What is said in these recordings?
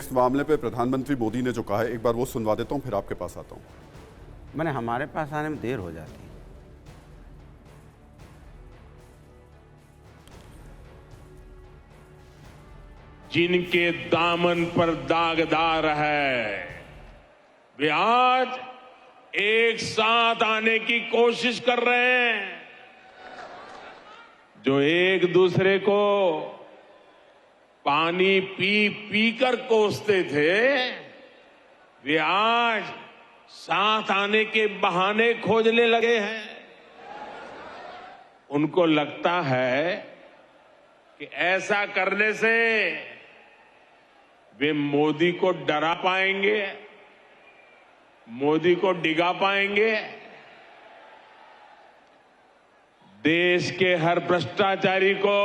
इस मामले पे प्रधानमंत्री मोदी ने जो कहा है, एक बार वो सुनवा देता हूँ, फिर आपके पास आता हूँ। मैंने हमारे पास आने में देर हो जाती है। जिनके दामन पर दागदार है, वे आज एक साथ आने की कोशिश कर रहे हैं। जो एक दूसरे को पानी पी पी कर कोसते थे, वे आज साथ आने के बहाने खोजने लगे हैं। उनको लगता है कि ऐसा करने से वे मोदी को डरा पाएंगे, मोदी को डिगा पाएंगे। देश के हर भ्रष्टाचारी को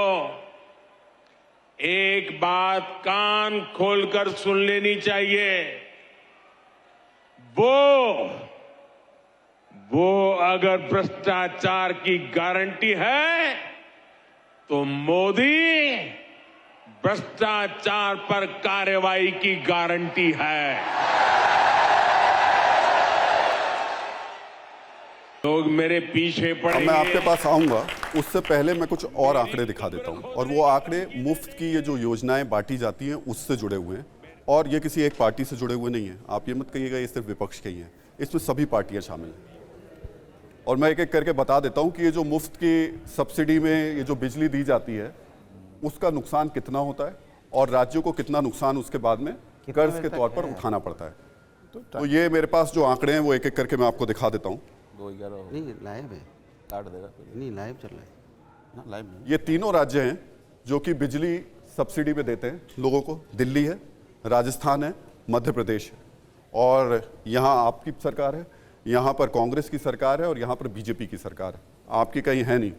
एक बात कान खोलकर सुन लेनी चाहिए। वो अगर भ्रष्टाचार की गारंटी है तो मोदी भ्रष्टाचार पर कार्रवाई की गारंटी है। लोग मेरे पीछे पड़ेंगे। मैं आपके पास आऊंगा, उससे पहले मैं कुछ और आंकड़े दिखा देता हूं, और वो आंकड़े मुफ्त की ये जो योजनाएं बांटी जाती हैं उससे जुड़े हुए हैं, और ये किसी एक पार्टी से जुड़े हुए नहीं हैं। आप ये मत कहिएगा ये सिर्फ विपक्ष के ही हैं, इसमें सभी पार्टियां शामिल हैं। और मैं एक एक करके बता देता हूं कि ये जो मुफ्त की सब्सिडी में ये जो बिजली दी जाती है उसका नुकसान कितना होता है, और राज्यों को कितना नुकसान उसके बाद में कर्ज के तौर पर उठाना पड़ता है। तो ये मेरे पास जो आंकड़े हैं वो एक एक करके मैं आपको दिखा देता हूँ। नहीं लाइव है, काट देगा। नहीं लाइव चल रहा है ना, लाइव नहीं। ये तीनों राज्य हैं जो कि बिजली सब्सिडी पे देते हैं लोगों को। दिल्ली है, राजस्थान है, मध्य प्रदेश है, और यहाँ आपकी सरकार है, यहाँ पर कांग्रेस की सरकार है, और यहाँ पर बीजेपी की सरकार है। आपकी कहीं है नहीं।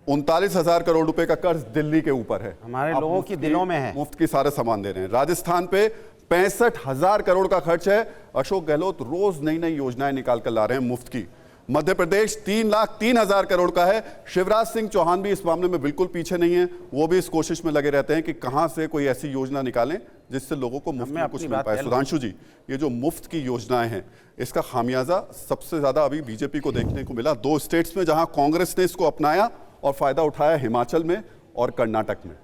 39,000 करोड़ रुपए का कर्ज दिल्ली के ऊपर है। हमारे लोगों की दिलों में है। मुफ्त की सारे सामान दे रहे हैं। राजस्थान पे 65,000 करोड़ का खर्च है। अशोक गहलोत रोज नई नई योजनाएं निकाल कर ला रहे हैं मुफ्त की। मध्य प्रदेश 3,03,000 करोड़ का है। शिवराज सिंह चौहान भी इस मामले में बिल्कुल पीछे नहीं है, वो भी इस कोशिश में लगे रहते हैं कि कहां से कोई ऐसी योजना निकालें जिससे लोगों को मुफ्त में कुछ मिल पाए। सुधांशु जी, ये जो मुफ्त की योजनाएं हैं इसका खामियाजा सबसे ज्यादा अभी बीजेपी को देखने को मिला 2 स्टेट्स में जहां कांग्रेस ने इसको अपनाया और फायदा उठाया, हिमाचल में और कर्नाटक में।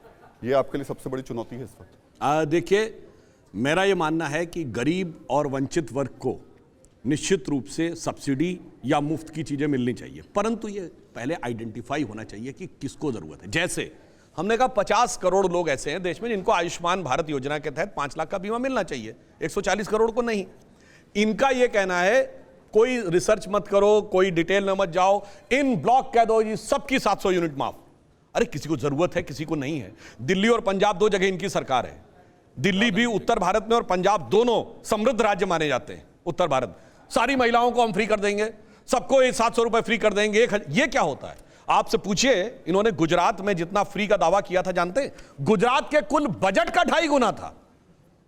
ये आपके लिए सबसे बड़ी चुनौती है इस वक्त। देखिए, मेरा ये मानना है कि गरीब और वंचित वर्ग को निश्चित रूप से सब्सिडी या मुफ्त की चीजें मिलनी चाहिए, परंतु ये पहले आइडेंटिफाई होना चाहिए कि किसको जरूरत है। जैसे हमने कहा 50 करोड़ लोग ऐसे हैं देश में जिनको आयुष्मान भारत योजना के तहत 5 लाख का बीमा मिलना चाहिए, 140 करोड़ को नहीं। इनका यह कहना है कोई रिसर्च मत करो, कोई डिटेल में मत जाओ, इन ब्लॉक कह दो जी सबकी 700 यूनिट माफ। अरे किसी को जरूरत है, किसी को नहीं है। दिल्ली और पंजाब 2 जगह इनकी सरकार है। दिल्ली भी उत्तर भारत में और पंजाब दोनों समृद्ध राज्य माने जाते हैं। उत्तर भारत सारी महिलाओं को हम फ्री कर देंगे, सबको 700 रुपए फ्री कर देंगे। ये क्या होता है आपसे पूछिए। इन्होंने गुजरात में जितना फ्री का दावा किया था, जानते हैं गुजरात के कुल बजट का 2.5 गुना था।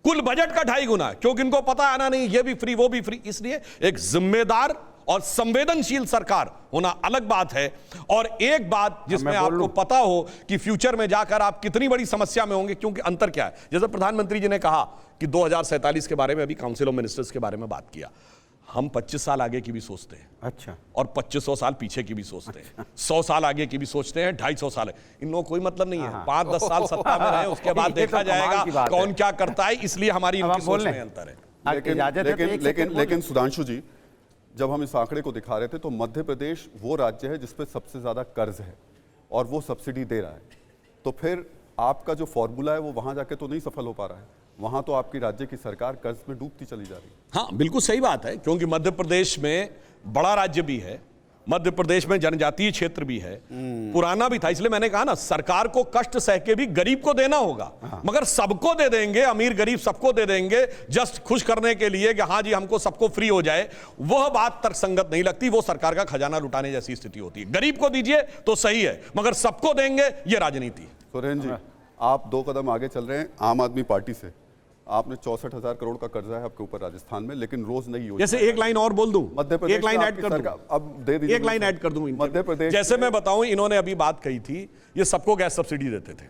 कुल बजट का 2.5 गुना, क्योंकि इनको पता आना नहीं, ये भी फ्री वो भी फ्री। इसलिए एक जिम्मेदार और संवेदनशील सरकार होना अलग बात है, और एक बात जिसमें आपको पता हो कि फ्यूचर में जाकर आप कितनी बड़ी समस्या में होंगे। क्योंकि अंतर क्या है, जैसे प्रधानमंत्री जी ने कहा कि 2047 के बारे में अभी काउंसिल ऑफ मिनिस्टर्स के बारे में बात किया। हम 25 साल आगे की भी सोचते हैं, अच्छा, और 2500 साल पीछे की भी सोचते हैं, 100 साल आगे की भी सोचते हैं, 250 साल है। इन लोगों को कोई मतलब नहीं है। 5-10 साल सत्ता में रहे, उसके बाद देखा जाएगा कौन क्या करता है। इसलिए हमारी इनकी सोच में अंतर है। लेकिन सुधांशु जी, जब हम इस आंकड़े को दिखा रहे थे तो मध्य प्रदेश वो राज्य है जिसपे सबसे ज्यादा कर्ज है और वो सब्सिडी दे रहा है। तो फिर आपका जो फॉर्मूला है वो वहां जाके तो नहीं सफल हो पा रहा है। वहां तो आपकी राज्य की सरकार कर्ज में डूबती चली जा रही है। हाँ, बिल्कुल सही बात है, क्योंकि मध्य प्रदेश में बड़ा राज्य भी है, मध्य प्रदेश में जनजातीय क्षेत्र भी है, पुराना भी था। इसलिए मैंने कहा ना, सरकार को कष्ट सह के भी गरीब को देना होगा। मगर सबको दे देंगे, अमीर गरीब सबको दे देंगे जस्ट खुश करने के लिए कि हाँ जी हमको सबको फ्री हो जाए, वह बात तर्कसंगत नहीं लगती। वो सरकार का खजाना लुटाने जैसी स्थिति होती है। गरीब को दीजिए तो सही है, मगर सबको देंगे ये राजनीति है। सुरेंद्र जी, आप 2 कदम आगे चल रहे हैं आम आदमी पार्टी से। आपने 64,000 करोड़ का कर्जा है आपके ऊपर राजस्थान में, लेकिन रोज नई योजना। जैसे एक लाइन और बोल दूं, मध्य प्रदेश एक लाइन ऐड कर दूं, अब दे दीजिए। एक लाइन ऐड कर दूं। मध्य प्रदेश जैसे मैं बताऊं, इन्होंने अभी बात कही थी, ये सबको गैस सब्सिडी देते थे।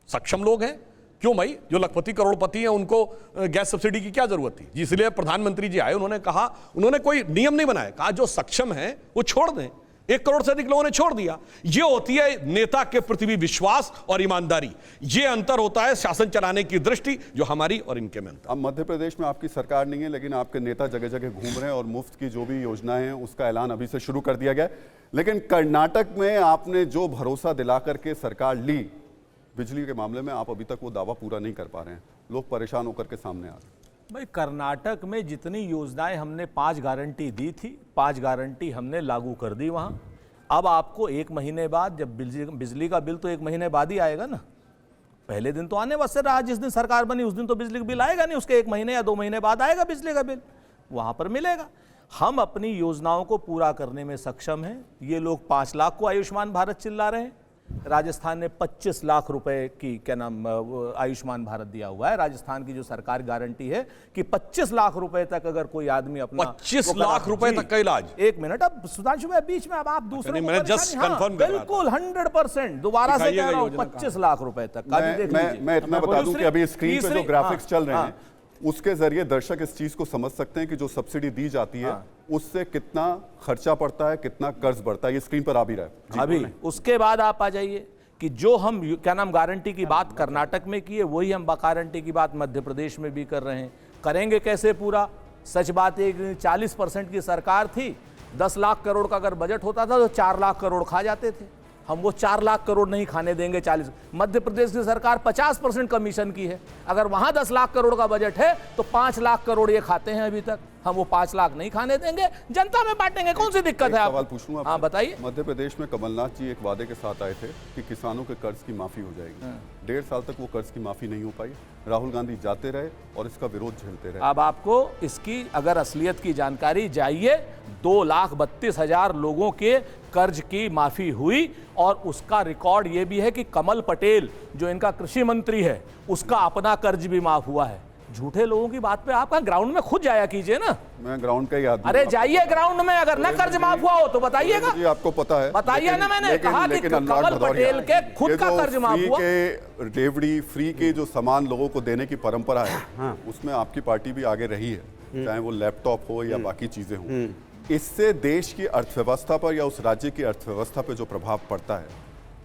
सक्षम लोग हैं, क्यों भाई, जो लखपति करोड़पति हैं उनको गैस सब्सिडी की क्या जरूरत थी? इसलिए प्रधानमंत्री जी आए, उन्होंने कहा, उन्होंने कोई नियम नहीं बनाया, कहा जो सक्षम है वो छोड़ दें। 1 करोड़ से अधिक लोगों ने छोड़ दिया। ये होती है नेता के प्रति भी विश्वास और ईमानदारी। ये अंतर होता है शासन चलाने की दृष्टि जो हमारी और इनके में अंतर। अब मध्य प्रदेश में आपकी सरकार नहीं है, लेकिन आपके नेता जगह जगह घूम रहे हैं और मुफ्त की जो भी योजनाएं हैं उसका ऐलान अभी से शुरू कर दिया गया है। लेकिन कर्नाटक में आपने जो भरोसा दिला करके सरकार ली बिजली के मामले में, आप अभी तक वो दावा पूरा नहीं कर पा रहे हैं। लोग परेशान होकर के सामने आ रहे हैं। भाई कर्नाटक में जितनी योजनाएं हमने 5 गारंटी दी थी, 5 गारंटी हमने लागू कर दी वहां। अब आपको 1 महीने बाद, जब बिजली का बिल तो 1 महीने बाद ही आएगा ना, पहले दिन तो आने वास्ते रहा, जिस दिन सरकार बनी उस दिन तो बिजली का बिल आएगा नहीं, उसके 1 महीने या 2 महीने बाद आएगा बिजली का बिल, वहां पर मिलेगा। हम अपनी योजनाओं को पूरा करने में सक्षम हैं। ये लोग 5 लाख को आयुष्मान भारत चिल्ला रहे हैं। राजस्थान ने 25 लाख रुपए की क्या नाम आयुष्मान भारत दिया हुआ है। राजस्थान की जो सरकार गारंटी है कि 25 लाख रुपए तक अगर कोई आदमी अपना 25 लाख रुपए तक का इलाज। 1 मिनट, अब सुधांशु भाई बीच में अब आप दूसरे मैंने जस्ट कंफर्म कर रहा था। बिल्कुल 100% दोबारा से कह रहा हूं 25 लाख रुपए तक का भी देख लीजिए। मैं इतना बता दूं कि अभी स्क्रीन पे जो ग्राफिक्स चल रहे हैं हाँ। उसके जरिए दर्शक इस चीज को समझ सकते हैं कि जो सब्सिडी दी जाती है उससे कितना खर्चा पड़ता है, कितना कर्ज बढ़ता है। ये स्क्रीन पर आ भी रहा है अभी। उसके बाद आप आ जाइए कि जो हम क्या नाम गारंटी की बात कर्नाटक में की है, वही हम गारंटी की बात मध्य प्रदेश में भी कर रहे हैं। करेंगे कैसे पूरा? सच बात है कि 40% की सरकार थी, 10 लाख करोड़ का अगर बजट होता था तो 4 लाख करोड़ खा जाते थे। हम वो 4 लाख करोड़ नहीं खाने देंगे। 40 मध्य प्रदेश की सरकार 50% कमीशन की है। अगर वहां 10 लाख करोड़ का बजट है तो 5 लाख करोड़ ये खाते हैं अभी तक। हम वो 5 लाख नहीं खाने देंगे, जनता में बांटेंगे। कौन सी दिक्कत है? आप सवाल पूछूं आपसे? हाँ बताइए। मध्य प्रदेश में कमलनाथ जी एक वादे के साथ आए थे कि किसानों के कर्ज की माफी हो जाएगी। 1.5 साल तक वो कर्ज की माफी नहीं हो पाई। राहुल गांधी जाते रहे और इसका विरोध झेलते रहे। अब आपको इसकी अगर असलियत की जानकारी, जाइए 2,32,000 लोगों के कर्ज की माफी हुई और उसका रिकॉर्ड ये भी है कि कमल पटेल जो इनका कृषि मंत्री है उसका अपना कर्ज भी माफ हुआ है। झूठे लोगों की बात पे आप ग्राउंड में खुद जाया कीजिए ना। मैं ग्राउंड का ही आदमी। अरे जाइए ग्राउंड में, अगर न कर्ज माफ हुआ हो तो बताइएगा जी, आपको पता है। बताइए ना। मैंने कहा कि कमल पटेल के खुद का कर्ज माफ हुआ। रेवड़ी फ्री के जो सामान लोगों को देने की परंपरा है उसमें आपकी पार्टी भी आगे रही है, चाहे वो लैपटॉप हो या बाकी चीजें हो। इससे देश की अर्थव्यवस्था पर या उस राज्य की अर्थव्यवस्था पर जो प्रभाव पड़ता है,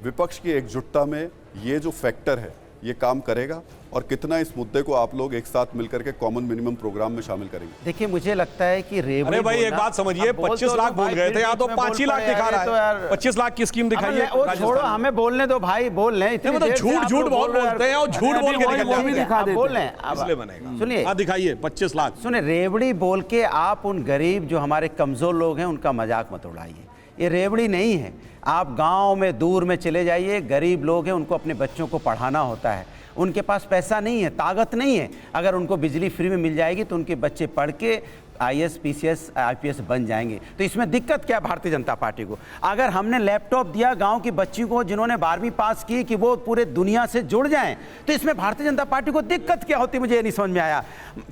विपक्ष की एकजुटता में ये जो फैक्टर है ये काम करेगा और कितना इस मुद्दे को आप लोग एक साथ मिलकर के कॉमन मिनिमम प्रोग्राम में शामिल करेंगे? देखिए मुझे लगता है कि रेवड़ी, अरे भाई एक बात समझिए, 25 लाख बोल गए थे, यहाँ तो 5 ही लाख दिखा रहा है। 25 लाख की स्कीम दिखाई है। छोड़ो, हमें बोलने दो भाई, बोल रहे हैं। मतलब झूठ बहुत बोलते हैं और झूठ बोल के दिखा बोल रहे हैं। इसलिए बनेगा। सुनिए, हाँ दिखाइए 25 लाख। सुनिए, रेवड़ी बोल के आप उन गरीब जो हमारे कमजोर लोग हैं उनका मजाक मत उड़ाइए। ये रेवड़ी नहीं है। आप गांव में दूर में चले जाइए, गरीब लोग हैं, उनको अपने बच्चों को पढ़ाना होता है, उनके पास पैसा नहीं है, ताकत नहीं है। अगर उनको बिजली फ्री में मिल जाएगी तो उनके बच्चे पढ़ के IAS, PCS, IPS बन जाएंगे। तो इसमें दिक्कत क्या भारतीय जनता पार्टी को? अगर हमने लैपटॉप दिया गांव की बच्ची को जिन्होंने 12वीं पास की कि वो पूरे दुनिया से जुड़ जाएं, तो इसमें भारतीय जनता पार्टी को दिक्कत क्या होती, मुझे ये नहीं समझ में आया।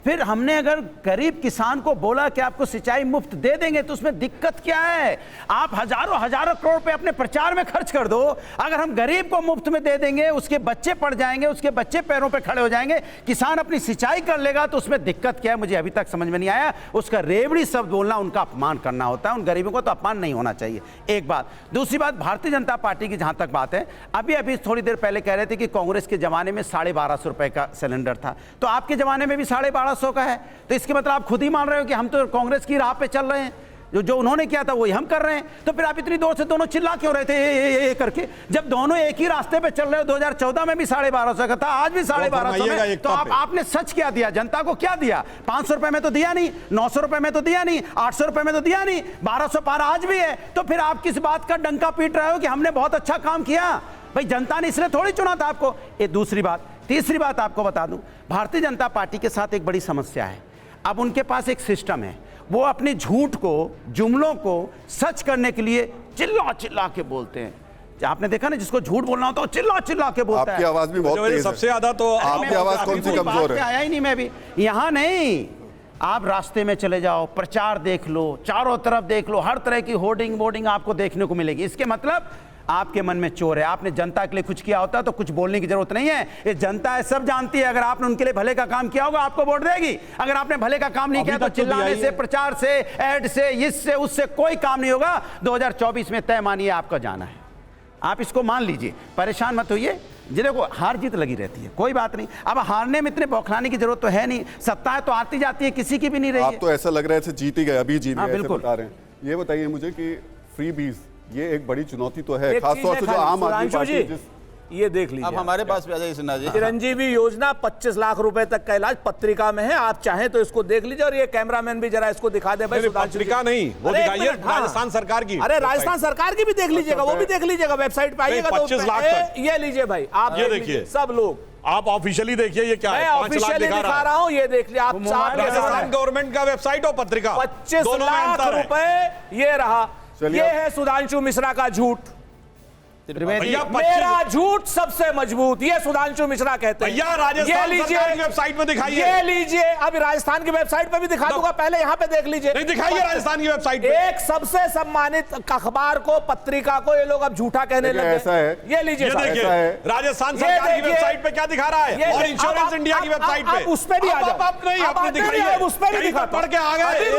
फिर हमने अगर गरीब किसान को बोला कि आपको सिंचाई मुफ्त दे देंगे तो उसमें दिक्कत क्या है? आप हजारों करोड़ रुपए अपने प्रचार में खर्च कर दो। अगर हम गरीब को मुफ्त में दे देंगे, उसके बच्चे पढ़ जाएंगे, उसके बच्चे पैरों पर खड़े हो जाएंगे, किसान अपनी सिंचाई कर लेगा, तो उसमें दिक्कत क्या है? मुझे अभी तक समझ में नहीं आया। उसका रेवड़ी शब्द बोलना उनका अपमान करना होता है। उन गरीबों को तो अपमान नहीं होना चाहिए। एक बात। दूसरी बात, भारतीय जनता पार्टी की जहां तक बात है, अभी थोड़ी देर पहले कह रहे थे कि कांग्रेस के जमाने में 1250 रुपए का सिलेंडर था, तो आपके जमाने में भी 1250 का है। तो इसके मतलब आप खुद ही मान रहे हो कि हम तो कांग्रेस की राह पे चल रहे हैं, जो उन्होंने किया था वही हम कर रहे हैं। तो फिर आप इतनी दूर से दोनों चिल्ला क्यों रहे थे ये करके, जब दोनों एक ही रास्ते पे चल रहे हो? 2014 में भी 1250 का था, आज भी 1250 में। तो आपने सच क्या दिया जनता को? क्या दिया? 500 रुपए में तो दिया नहीं, 900 रुपए में तो दिया नहीं, 800 रुपए में तो दिया नहीं, 1200 पार आज भी है। तो फिर आप किस बात का डंका पीट रहे हो कि हमने बहुत अच्छा काम किया? भाई जनता ने इसलिए थोड़ी चुना था आपको। ये दूसरी बात। तीसरी बात आपको बता दूं, भारतीय जनता पार्टी के साथ एक बड़ी समस्या है। अब उनके पास एक सिस्टम है, वो अपने झूठ को, जुमलों को सच करने के लिए चिल्ला चिल्ला के बोलते हैं। आपने देखा ना, जिसको झूठ बोलना होता है चिल्ला चिल्ला के बोलता है। आपकी आवाज भी बहुत तेज है। सबसे ज्यादा तो आपकी आवाज कौन सी कमजोर है? आया ही नहीं। मैं भी यहाँ नहीं, आप रास्ते में चले जाओ, प्रचार देख लो, चारों तरफ देख लो, हर तरह की होर्डिंग बोर्डिंग आपको देखने को मिलेगी। इसके मतलब आपके मन में चोर है। आपने जनता के लिए कुछ किया होता तो कुछ बोलने की जरूरत नहीं है। ये जनता है, सब जानती है। अगर आपने उनके लिए भले का काम किया होगा आपको वोट देगी। अगर आपने भले का काम नहीं किया तो चिल्लाने से, प्रचार से, ऐड से, इससे उससे कोई काम नहीं होगा। 2024 में तय मानिए आपका जाना है। आप इसको मान लीजिए, परेशान मत होइए। जी देखो, हार जीत लगी रहती है, कोई बात नहीं। अब हारने में इतने बौखलाने की जरूरत तो है नहीं। सत्ता तो आती जाती है, किसी की भी नहीं रही है। आप तो ऐसा लग रहा है जीत ही गए, अभी जीत हाँ, गए ऐसे बिल्कुल। बता रहे हैं। ये बताइए मुझे कि फ्री बीज ये एक बड़ी चुनौती तो है, एक खासतौर चीज से है जो खाली, आम आदमी सुधांशु पार्टी जी, जिस ये देख लीजिए। अब हमारे पास भी आ जाइए सिन्हा जी। चिरंजीवी योजना 25 लाख रुपए तक का इलाज पत्रिका में है, आप चाहें तो इसको देख लीजिए। और ये कैमरामैन भी जरा इसको दिखा दे भाई। नहीं, सुधांशु जी। पत्रिका नहीं, वो अरे एक दिखाइए मिनट, हाँ। राजस्थान सरकार की। अरे राजस्थान सरकार की भी देख लीजिएगा, वो भी देख लीजिएगा, वेबसाइट पे आइएगा तो 25 लाख तक। ये लीजिए भाई, आप ये देख लीजिए, देखिए। सब लोग। आप ऑफिशियली देखिए ये क्या है, मैं 5 लाख ऑफिशियली दिखा दिखा रहा हूँ, ये देख लिया आप। राजस्थान गवर्नमेंट का वेबसाइट और पत्रिका 25 दोनों में लाख अंतर है। रुपए ये रहा। चलिए ये अब- है सुधांशु मिश्रा का झूठ। भैया मेरा झूठ सबसे मजबूत, ये सुधांशु मिश्रा कहते हैं। भैया राजस्थान ये सरकार की वेबसाइट में दिखाइए। ये लीजिए, अब राजस्थान की वेबसाइट पे भी दिखा दूंगा, पहले यहाँ पे देख लीजिए। नहीं, दिखाइए राजस्थान की वेबसाइट पे। एक सबसे सम्मानित अखबार को, पत्रिका को ये लोग अब झूठा कहने देखिए, लगे। ऐसा है। ये लीजिए ये साहब। देखिए ऐसा है। राजस्थान ये सरकार की देखिए। वेबसाइट पे क्या दिखा रहा है, और इंश्योरेंस इंडिया की वेबसाइट पे। उस पे भी आ जाओ। आप नहीं, अब आपने आप नहीं, दिखाई है। अब उस पे भी कहीं तो दिखाता हूं। पढ़ के आ गए।